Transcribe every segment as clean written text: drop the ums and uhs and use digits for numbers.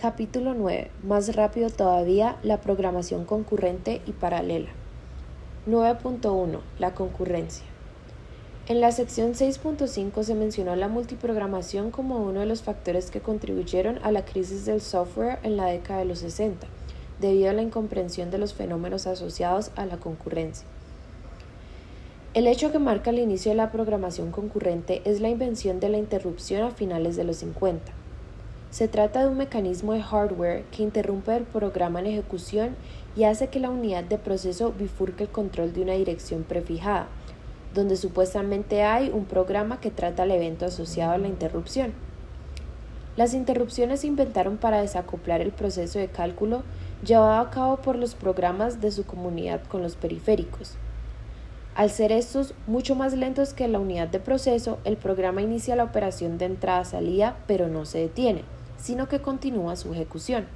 Capítulo 9. Más rápido todavía, la programación concurrente y paralela. 9.1. La concurrencia. En la sección 6.5 se mencionó la multiprogramación como uno de los factores que contribuyeron a la crisis del software en la década de los 60, debido a la incomprensión de los fenómenos asociados a la concurrencia. El hecho que marca el inicio de la programación concurrente es la invención de la interrupción a finales de los 50. Se trata de un mecanismo de hardware que interrumpe el programa en ejecución y hace que la unidad de proceso bifurque el control de una dirección prefijada, donde supuestamente hay un programa que trata el evento asociado a la interrupción. Las interrupciones se inventaron para desacoplar el proceso de cálculo llevado a cabo por los programas de su comunidad con los periféricos. Al ser estos mucho más lentos que la unidad de proceso, el programa inicia la operación de entrada-salida, pero no se detiene, sino que continúa su ejecución.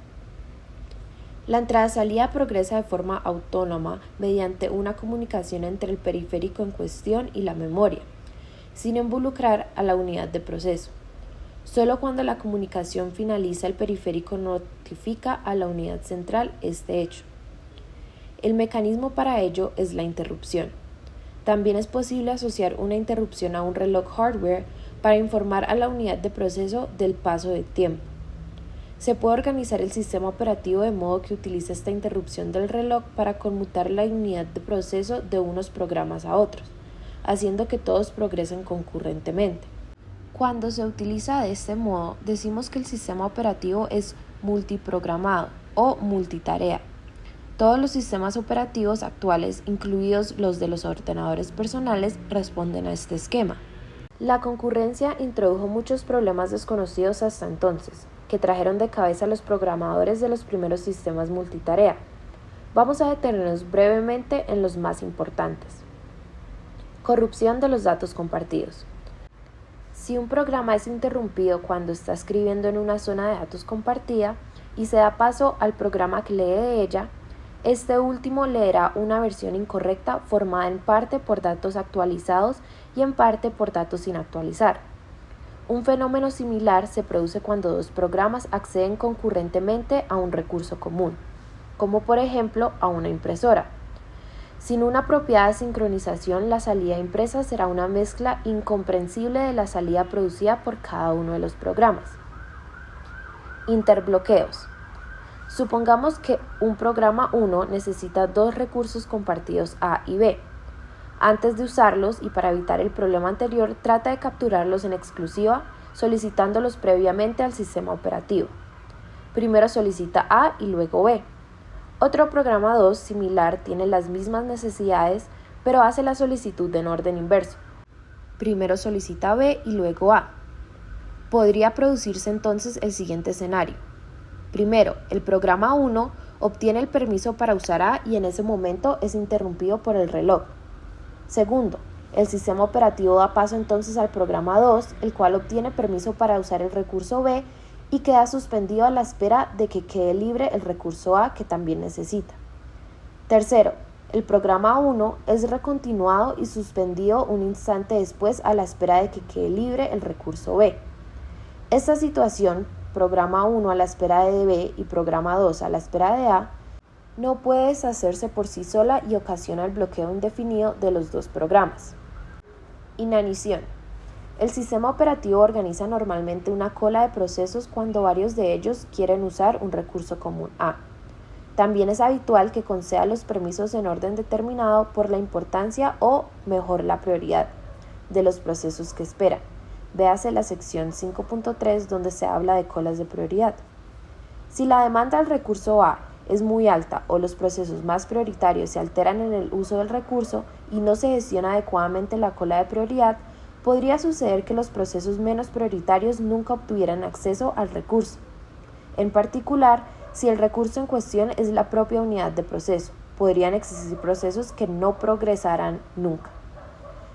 La entrada-salida progresa de forma autónoma mediante una comunicación entre el periférico en cuestión y la memoria, sin involucrar a la unidad de proceso. Solo cuando la comunicación finaliza, el periférico notifica a la unidad central este hecho. El mecanismo para ello es la interrupción. También es posible asociar una interrupción a un reloj hardware para informar a la unidad de proceso del paso de tiempo. Se puede organizar el sistema operativo de modo que utilice esta interrupción del reloj para conmutar la unidad de proceso de unos programas a otros, haciendo que todos progresen concurrentemente. Cuando se utiliza de este modo, decimos que el sistema operativo es multiprogramado o multitarea. Todos los sistemas operativos actuales, incluidos los de los ordenadores personales, responden a este esquema. La concurrencia introdujo muchos problemas desconocidos hasta entonces, que trajeron de cabeza a los programadores de los primeros sistemas multitarea. Vamos a detenernos brevemente en los más importantes. Corrupción de los datos compartidos. Si un programa es interrumpido cuando está escribiendo en una zona de datos compartida y se da paso al programa que lee de ella, este último leerá una versión incorrecta formada en parte por datos actualizados y en parte por datos sin actualizar. Un fenómeno similar se produce cuando dos programas acceden concurrentemente a un recurso común, como por ejemplo a una impresora. Sin una apropiada sincronización, la salida impresa será una mezcla incomprensible de la salida producida por cada uno de los programas. Interbloqueos. Supongamos que un programa 1 necesita dos recursos compartidos A y B. Antes de usarlos y para evitar el problema anterior, trata de capturarlos en exclusiva solicitándolos previamente al sistema operativo. Primero solicita A y luego B. Otro programa 2 similar tiene las mismas necesidades, pero hace la solicitud en orden inverso. Primero solicita B y luego A. Podría producirse entonces el siguiente escenario. Primero, el programa 1 obtiene el permiso para usar A y en ese momento es interrumpido por el reloj. Segundo, el sistema operativo da paso entonces al programa 2, el cual obtiene permiso para usar el recurso B y queda suspendido a la espera de que quede libre el recurso A que también necesita. Tercero, el programa 1 es recontinuado y suspendido un instante después a la espera de que quede libre el recurso B. Esta situación, programa 1 a la espera de B y programa 2 a la espera de A, no puede deshacerse por sí sola y ocasiona el bloqueo indefinido de los dos programas. Inanición. El sistema operativo organiza normalmente una cola de procesos cuando varios de ellos quieren usar un recurso común A. También es habitual que conceda los permisos en orden determinado por la importancia o, mejor, la prioridad de los procesos que esperan. Véase la sección 5.3 donde se habla de colas de prioridad. Si la demanda del recurso A es muy alta o los procesos más prioritarios se alteran en el uso del recurso y no se gestiona adecuadamente la cola de prioridad, podría suceder que los procesos menos prioritarios nunca obtuvieran acceso al recurso. En particular, si el recurso en cuestión es la propia unidad de proceso, podrían existir procesos que no progresarán nunca.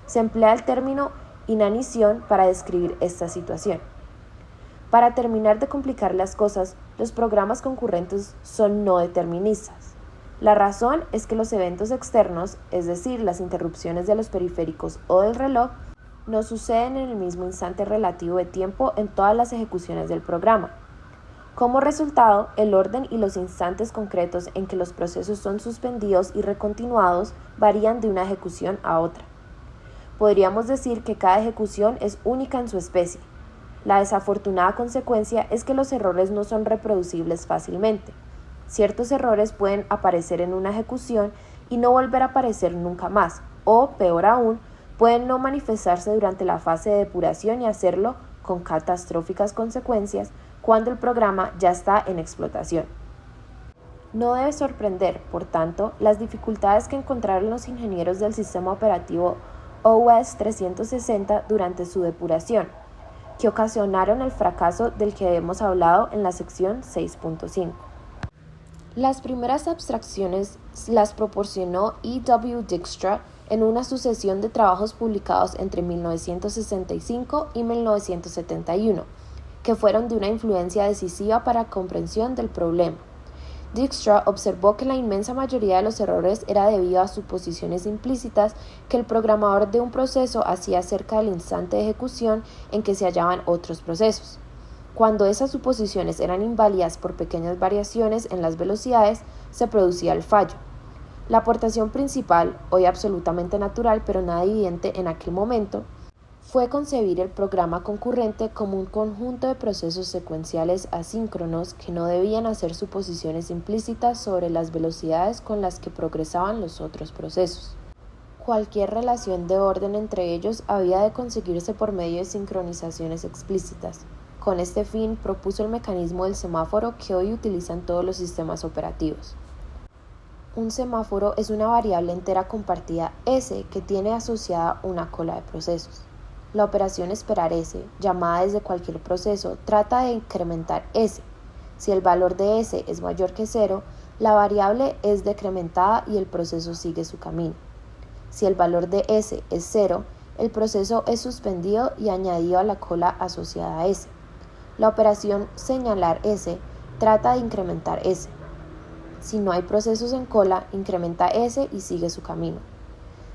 Se emplea el término inanición para describir esta situación. Para terminar de complicar las cosas, los programas concurrentes son no deterministas. La razón es que los eventos externos, es decir, las interrupciones de los periféricos o del reloj, no suceden en el mismo instante relativo de tiempo en todas las ejecuciones del programa. Como resultado, el orden y los instantes concretos en que los procesos son suspendidos y recontinuados varían de una ejecución a otra. Podríamos decir que cada ejecución es única en su especie. La desafortunada consecuencia es que los errores no son reproducibles fácilmente. Ciertos errores pueden aparecer en una ejecución y no volver a aparecer nunca más, o, peor aún, pueden no manifestarse durante la fase de depuración y hacerlo con catastróficas consecuencias cuando el programa ya está en explotación. No debe sorprender, por tanto, las dificultades que encontraron los ingenieros del sistema operativo OS 360 durante su depuración, que ocasionaron el fracaso del que hemos hablado en la sección 6.5. Las primeras abstracciones las proporcionó E.W. Dijkstra en una sucesión de trabajos publicados entre 1965 y 1971, que fueron de una influencia decisiva para la comprensión del problema. Dijkstra observó que la inmensa mayoría de los errores era debido a suposiciones implícitas que el programador de un proceso hacía acerca del instante de ejecución en que se hallaban otros procesos. Cuando esas suposiciones eran inválidas por pequeñas variaciones en las velocidades, se producía el fallo. La aportación principal, hoy absolutamente natural pero nada evidente en aquel momento, fue concebir el programa concurrente como un conjunto de procesos secuenciales asíncronos que no debían hacer suposiciones implícitas sobre las velocidades con las que progresaban los otros procesos. Cualquier relación de orden entre ellos había de conseguirse por medio de sincronizaciones explícitas. Con este fin propuso el mecanismo del semáforo que hoy utilizan todos los sistemas operativos. Un semáforo es una variable entera compartida S que tiene asociada una cola de procesos. La operación esperar S, llamada desde cualquier proceso, trata de incrementar S. Si el valor de S es mayor que 0, la variable es decrementada y el proceso sigue su camino. Si el valor de S es 0, el proceso es suspendido y añadido a la cola asociada a S. La operación señalar S trata de incrementar S. Si no hay procesos en cola, incrementa S y sigue su camino.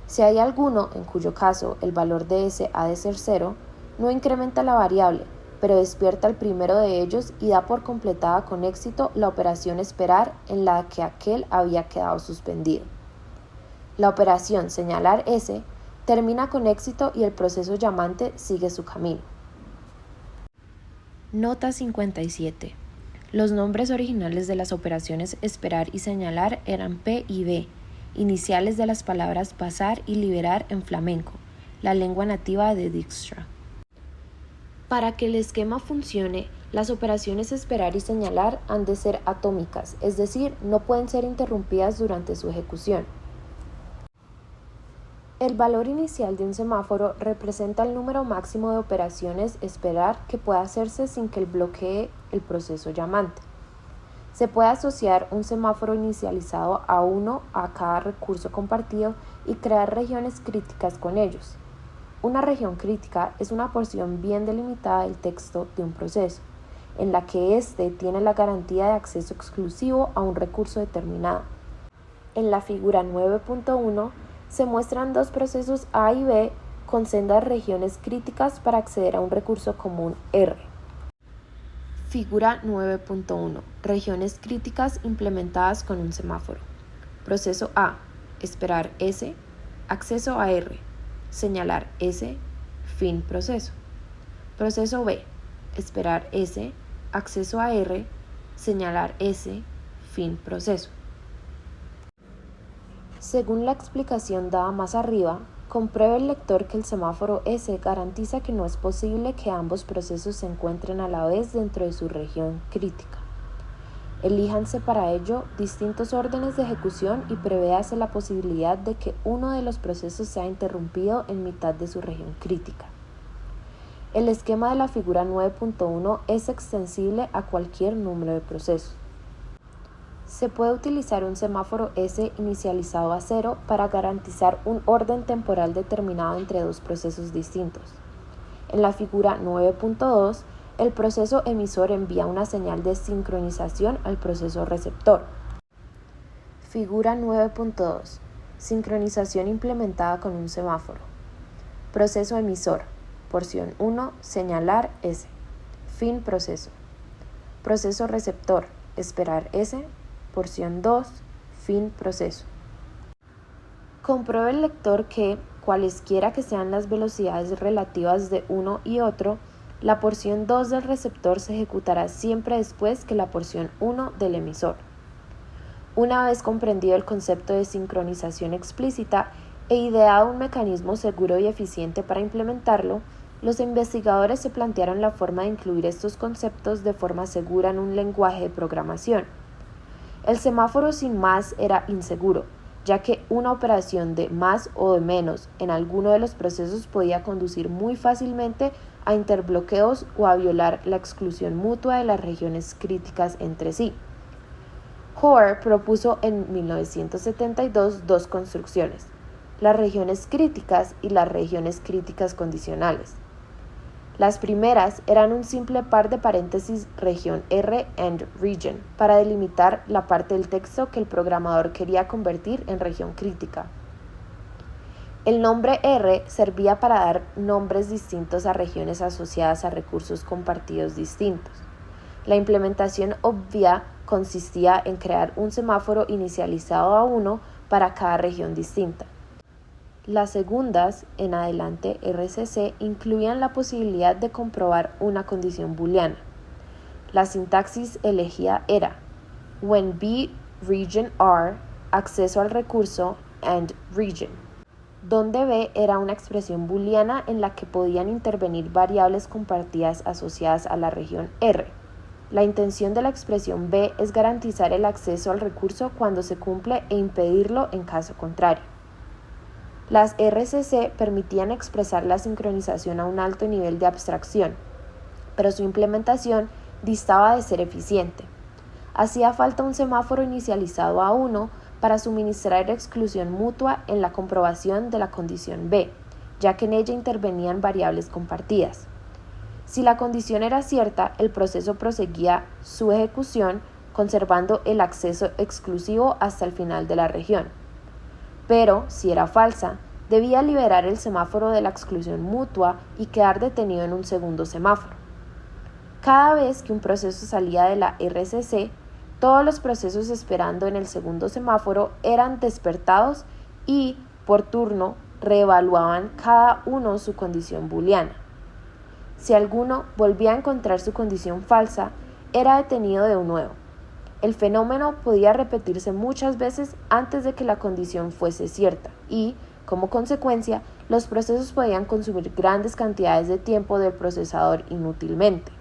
Si hay alguno, en cuyo caso el valor de S ha de ser 0, no incrementa la variable, pero despierta al primero de ellos y da por completada con éxito la operación esperar en la que aquel había quedado suspendido. La operación señalar S termina con éxito y el proceso llamante sigue su camino. Nota 57. Los nombres originales de las operaciones esperar y señalar eran P y B, iniciales de las palabras pasar y liberar en flamenco, la lengua nativa de Dijkstra. Para que el esquema funcione, las operaciones esperar y señalar han de ser atómicas, es decir, no pueden ser interrumpidas durante su ejecución. El valor inicial de un semáforo representa el número máximo de operaciones esperar que pueda hacerse sin que bloquee el proceso llamante. Se puede asociar un semáforo inicializado a uno a cada recurso compartido y crear regiones críticas con ellos. Una región crítica es una porción bien delimitada del texto de un proceso, en la que éste tiene la garantía de acceso exclusivo a un recurso determinado. En la figura 9.1 se muestran dos procesos A y B con sendas regiones críticas para acceder a un recurso común R. Figura 9.1. Regiones críticas implementadas con un semáforo. Proceso A. Esperar S. Acceso a R. Señalar S. Fin proceso. Proceso B. Esperar S. Acceso a R. Señalar S. Fin proceso. Según la explicación dada más arriba, compruebe el lector que el semáforo S garantiza que no es posible que ambos procesos se encuentren a la vez dentro de su región crítica. Elíjanse para ello distintos órdenes de ejecución y prevéase la posibilidad de que uno de los procesos sea interrumpido en mitad de su región crítica. El esquema de la figura 9.1 es extensible a cualquier número de procesos. Se puede utilizar un semáforo S inicializado a 0 para garantizar un orden temporal determinado entre dos procesos distintos. En la figura 9.2, el proceso emisor envía una señal de sincronización al proceso receptor. Figura 9.2. Sincronización implementada con un semáforo. Proceso emisor. Porción 1. Señalar S. Fin proceso. Proceso receptor, esperar S. Porción 2, fin proceso. Compruebe el lector que, cualesquiera que sean las velocidades relativas de uno y otro, la porción 2 del receptor se ejecutará siempre después que la porción 1 del emisor. Una vez comprendido el concepto de sincronización explícita e ideado un mecanismo seguro y eficiente para implementarlo, los investigadores se plantearon la forma de incluir estos conceptos de forma segura en un lenguaje de programación. El semáforo sin más era inseguro, ya que una operación de más o de menos en alguno de los procesos podía conducir muy fácilmente a interbloqueos o a violar la exclusión mutua de las regiones críticas entre sí. Hoare propuso en 1972 dos construcciones, las regiones críticas y las regiones críticas condicionales. Las primeras eran un simple par de paréntesis región R and region para delimitar la parte del texto que el programador quería convertir en región crítica. El nombre R servía para dar nombres distintos a regiones asociadas a recursos compartidos distintos. La implementación obvia consistía en crear un semáforo inicializado a 1 para cada región distinta. Las segundas, en adelante RCC, incluían la posibilidad de comprobar una condición booleana. La sintaxis elegida era when B region R, acceso al recurso, and region, donde B era una expresión booleana en la que podían intervenir variables compartidas asociadas a la región R. La intención de la expresión B es garantizar el acceso al recurso cuando se cumple e impedirlo en caso contrario. Las RCC permitían expresar la sincronización a un alto nivel de abstracción, pero su implementación distaba de ser eficiente. Hacía falta un semáforo inicializado a 1 para suministrar exclusión mutua en la comprobación de la condición B, ya que en ella intervenían variables compartidas. Si la condición era cierta, el proceso proseguía su ejecución, conservando el acceso exclusivo hasta el final de la región. Pero, si era falsa, debía liberar el semáforo de la exclusión mutua y quedar detenido en un segundo semáforo. Cada vez que un proceso salía de la RCC, todos los procesos esperando en el segundo semáforo eran despertados y, por turno, reevaluaban cada uno su condición booleana. Si alguno volvía a encontrar su condición falsa, era detenido de nuevo. El fenómeno podía repetirse muchas veces antes de que la condición fuese cierta y, como consecuencia, los procesos podían consumir grandes cantidades de tiempo del procesador inútilmente.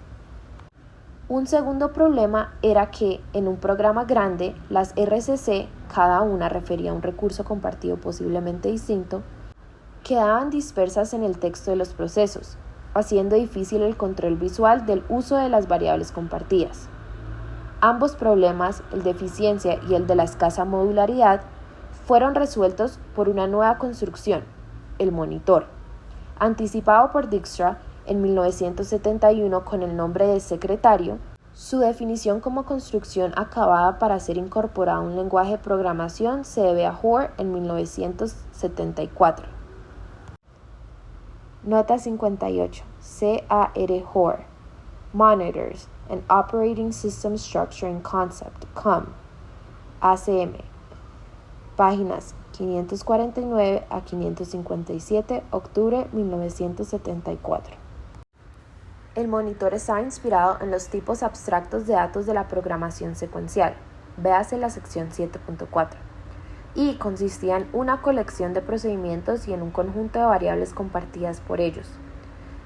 Un segundo problema era que, en un programa grande, las RCC, cada una refería a un recurso compartido posiblemente distinto, quedaban dispersas en el texto de los procesos, haciendo difícil el control visual del uso de las variables compartidas. Ambos problemas, el de eficiencia y el de la escasa modularidad, fueron resueltos por una nueva construcción, el monitor, anticipado por Dijkstra en 1971 con el nombre de secretario. Su definición como construcción acabada para ser incorporada a un lenguaje de programación se debe a Hoare en 1974. Nota 58. C.A.R. Hoare. Monitors and Operating System Structure and Concept, COM. ACM. Páginas 549 a 557, octubre 1974. El monitor estaba inspirado en los tipos abstractos de datos de la programación secuencial, véase la sección 7.4, y consistía en una colección de procedimientos y en un conjunto de variables compartidas por ellos.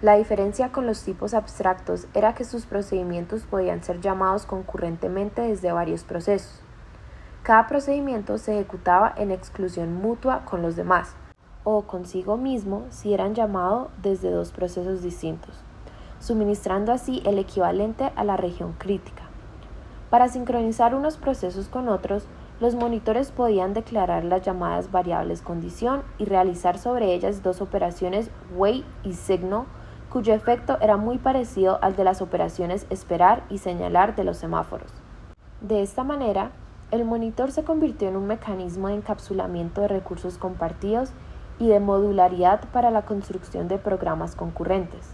La diferencia con los tipos abstractos era que sus procedimientos podían ser llamados concurrentemente desde varios procesos. Cada procedimiento se ejecutaba en exclusión mutua con los demás, o consigo mismo si eran llamados desde dos procesos distintos, suministrando así el equivalente a la región crítica. Para sincronizar unos procesos con otros, los monitores podían declarar las llamadas variables condición y realizar sobre ellas dos operaciones wait y signal, cuyo efecto era muy parecido al de las operaciones esperar y señalar de los semáforos. De esta manera, el monitor se convirtió en un mecanismo de encapsulamiento de recursos compartidos y de modularidad para la construcción de programas concurrentes.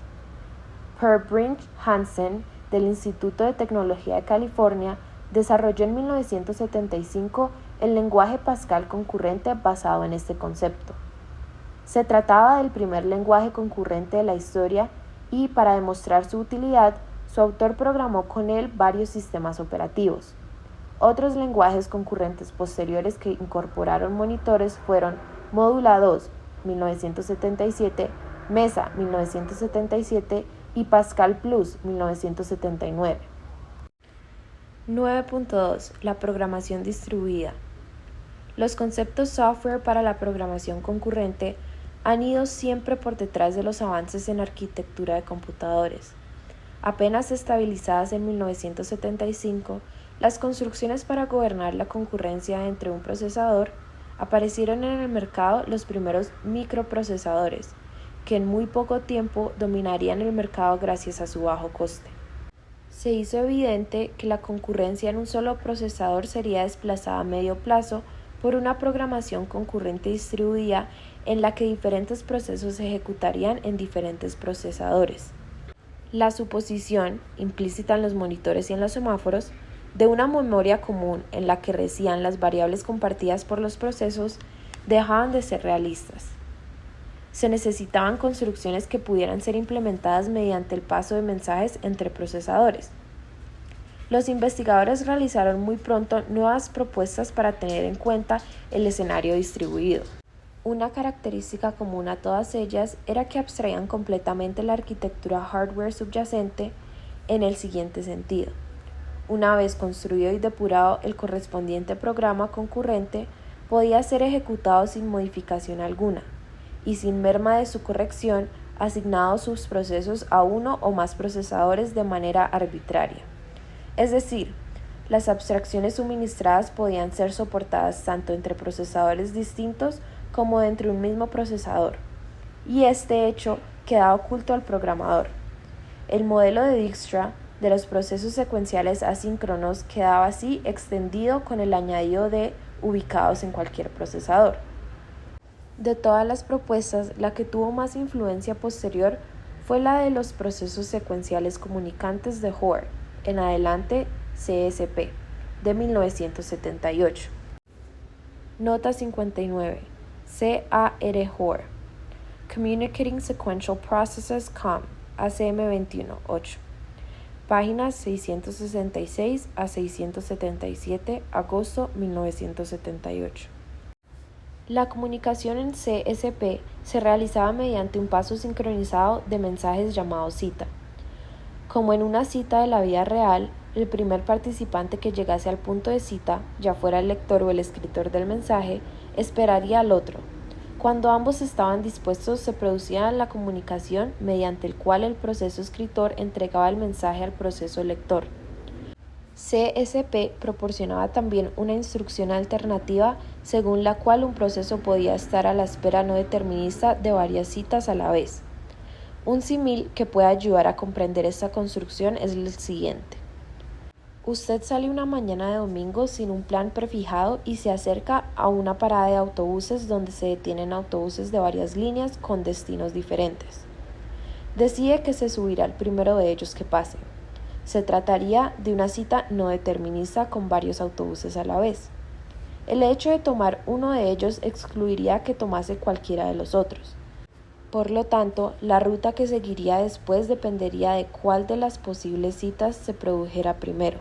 Per Brink Hansen del Instituto de Tecnología de California, desarrolló en 1975 el lenguaje Pascal concurrente basado en este concepto. Se trataba del primer lenguaje concurrente de la historia y, para demostrar su utilidad, su autor programó con él varios sistemas operativos. Otros lenguajes concurrentes posteriores que incorporaron monitores fueron Modula 2, 1977, Mesa, 1977 y Pascal Plus, 1979. 9.2. La programación distribuida. Los conceptos software para la programación concurrente han ido siempre por detrás de los avances en arquitectura de computadores. Apenas estabilizadas en 1975, las construcciones para gobernar la concurrencia entre un procesador, aparecieron en el mercado los primeros microprocesadores, que en muy poco tiempo dominarían el mercado gracias a su bajo coste. Se hizo evidente que la concurrencia en un solo procesador sería desplazada a medio plazo por una programación concurrente distribuida en la que diferentes procesos se ejecutarían en diferentes procesadores. La suposición, implícita en los monitores y en los semáforos, de una memoria común en la que residían las variables compartidas por los procesos, dejaban de ser realistas. Se necesitaban construcciones que pudieran ser implementadas mediante el paso de mensajes entre procesadores. Los investigadores realizaron muy pronto nuevas propuestas para tener en cuenta el escenario distribuido. Una característica común a todas ellas era que abstraían completamente la arquitectura hardware subyacente en el siguiente sentido. Una vez construido y depurado, el correspondiente programa concurrente podía ser ejecutado sin modificación alguna y sin merma de su corrección, asignados sus procesos a uno o más procesadores de manera arbitraria. Es decir, las abstracciones suministradas podían ser soportadas tanto entre procesadores distintos como dentro de un mismo procesador, y este hecho quedaba oculto al programador. El modelo de Dijkstra de los procesos secuenciales asíncronos quedaba así extendido con el añadido de ubicados en cualquier procesador. De todas las propuestas, la que tuvo más influencia posterior fue la de los procesos secuenciales comunicantes de Hoare, en adelante CSP, de 1978. Nota 59. C.A.R. Hoare. Communicating Sequential Processes COM, ACM 21, 8. Páginas 666 a 677, agosto 1978. La comunicación en CSP se realizaba mediante un paso sincronizado de mensajes llamado cita. Como en una cita de la vida real, el primer participante que llegase al punto de cita, ya fuera el lector o el escritor del mensaje, esperaría al otro. Cuando ambos estaban dispuestos, se producía la comunicación mediante el cual el proceso escritor entregaba el mensaje al proceso lector. CSP proporcionaba también una instrucción alternativa según la cual un proceso podía estar a la espera no determinista de varias citas a la vez. Un símil que puede ayudar a comprender esta construcción es el siguiente. Usted sale una mañana de domingo sin un plan prefijado y se acerca a una parada de autobuses donde se detienen autobuses de varias líneas con destinos diferentes. Decide que se subirá el primero de ellos que pase. Se trataría de una cita no determinista con varios autobuses a la vez. El hecho de tomar uno de ellos excluiría que tomase cualquiera de los otros. Por lo tanto, la ruta que seguiría después dependería de cuál de las posibles citas se produjera primero.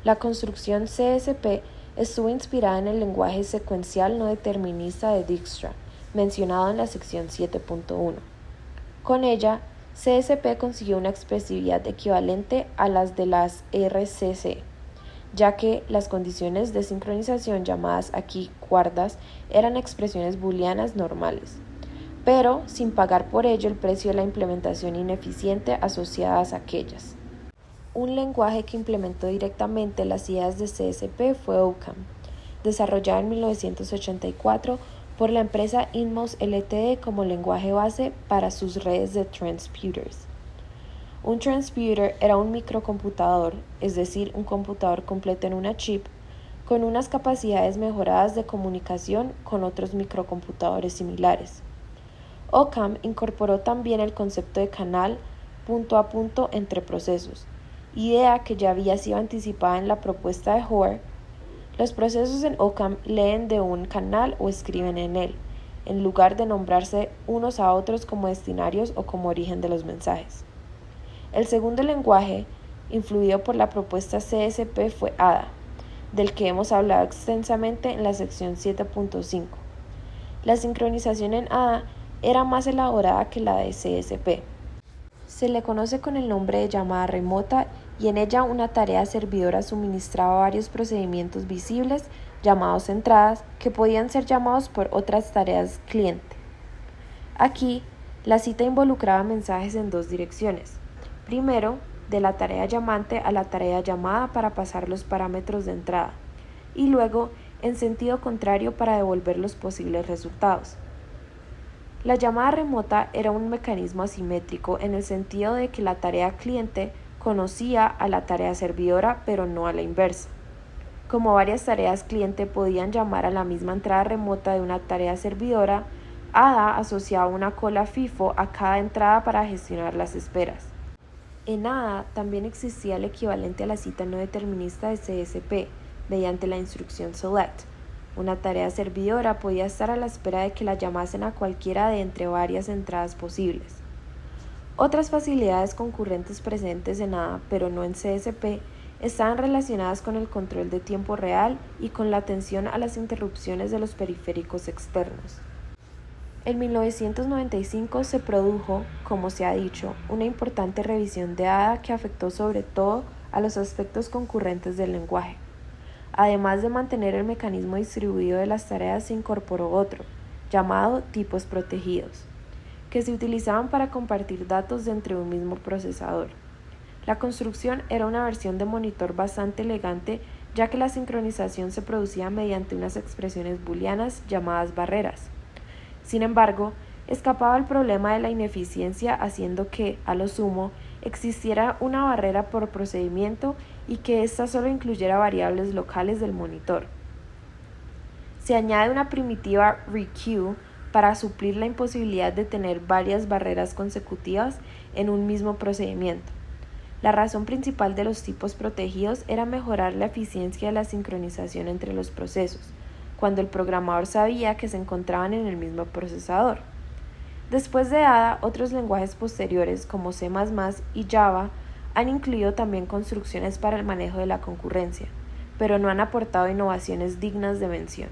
La construcción CSP estuvo inspirada en el lenguaje secuencial no determinista de Dijkstra, mencionado en la sección 7.1. Con ella, CSP consiguió una expresividad equivalente a las de las RCC, ya que las condiciones de sincronización llamadas aquí cuerdas eran expresiones booleanas normales, pero sin pagar por ello el precio de la implementación ineficiente asociadas a aquellas. Un lenguaje que implementó directamente las ideas de CSP fue OCaml, desarrollado en 1984 por la empresa Inmos Ltd. Como lenguaje base para sus redes de transputers. Un transputer era un microcomputador, es decir, un computador completo en una chip, con unas capacidades mejoradas de comunicación con otros microcomputadores similares. OCaml incorporó también el concepto de canal punto a punto entre procesos, idea que ya había sido anticipada en la propuesta de Hoare. Los procesos en Occam leen de un canal o escriben en él, en lugar de nombrarse unos a otros como destinatarios o como origen de los mensajes. El segundo lenguaje, influido por la propuesta CSP, fue ADA, del que hemos hablado extensamente en la sección 7.5. La sincronización en ADA era más elaborada que la de CSP. Se le conoce con el nombre de llamada remota y en ella una tarea servidora suministraba varios procedimientos visibles llamados entradas que podían ser llamados por otras tareas cliente. Aquí, la cita involucraba mensajes en dos direcciones. Primero, de la tarea llamante a la tarea llamada para pasar los parámetros de entrada y luego en sentido contrario para devolver los posibles resultados. La llamada remota era un mecanismo asimétrico en el sentido de que la tarea cliente conocía a la tarea servidora pero no a la inversa. Como varias tareas cliente podían llamar a la misma entrada remota de una tarea servidora, ADA asociaba una cola FIFO a cada entrada para gestionar las esperas. En ADA también existía el equivalente a la cita no determinista de CSP, mediante la instrucción SELECT. Una tarea servidora podía estar a la espera de que la llamasen a cualquiera de entre varias entradas posibles. Otras facilidades concurrentes presentes en ADA, pero no en CSP, estaban relacionadas con el control de tiempo real y con la atención a las interrupciones de los periféricos externos. En 1995 se produjo, como se ha dicho, una importante revisión de ADA que afectó sobre todo a los aspectos concurrentes del lenguaje. Además de mantener el mecanismo distribuido de las tareas, se incorporó otro, llamado tipos protegidos, que se utilizaban para compartir datos dentro de un mismo procesador. La construcción era una versión de monitor bastante elegante, ya que la sincronización se producía mediante unas expresiones booleanas llamadas barreras. Sin embargo, escapaba el problema de la ineficiencia, haciendo que, a lo sumo, existiera una barrera por procedimiento y que ésta solo incluyera variables locales del monitor. Se añade una primitiva requeue para suplir la imposibilidad de tener varias barreras consecutivas en un mismo procedimiento. La razón principal de los tipos protegidos era mejorar la eficiencia de la sincronización entre los procesos, cuando el programador sabía que se encontraban en el mismo procesador. Después de ADA, otros lenguajes posteriores como C++ y Java han incluido también construcciones para el manejo de la concurrencia, pero no han aportado innovaciones dignas de mención.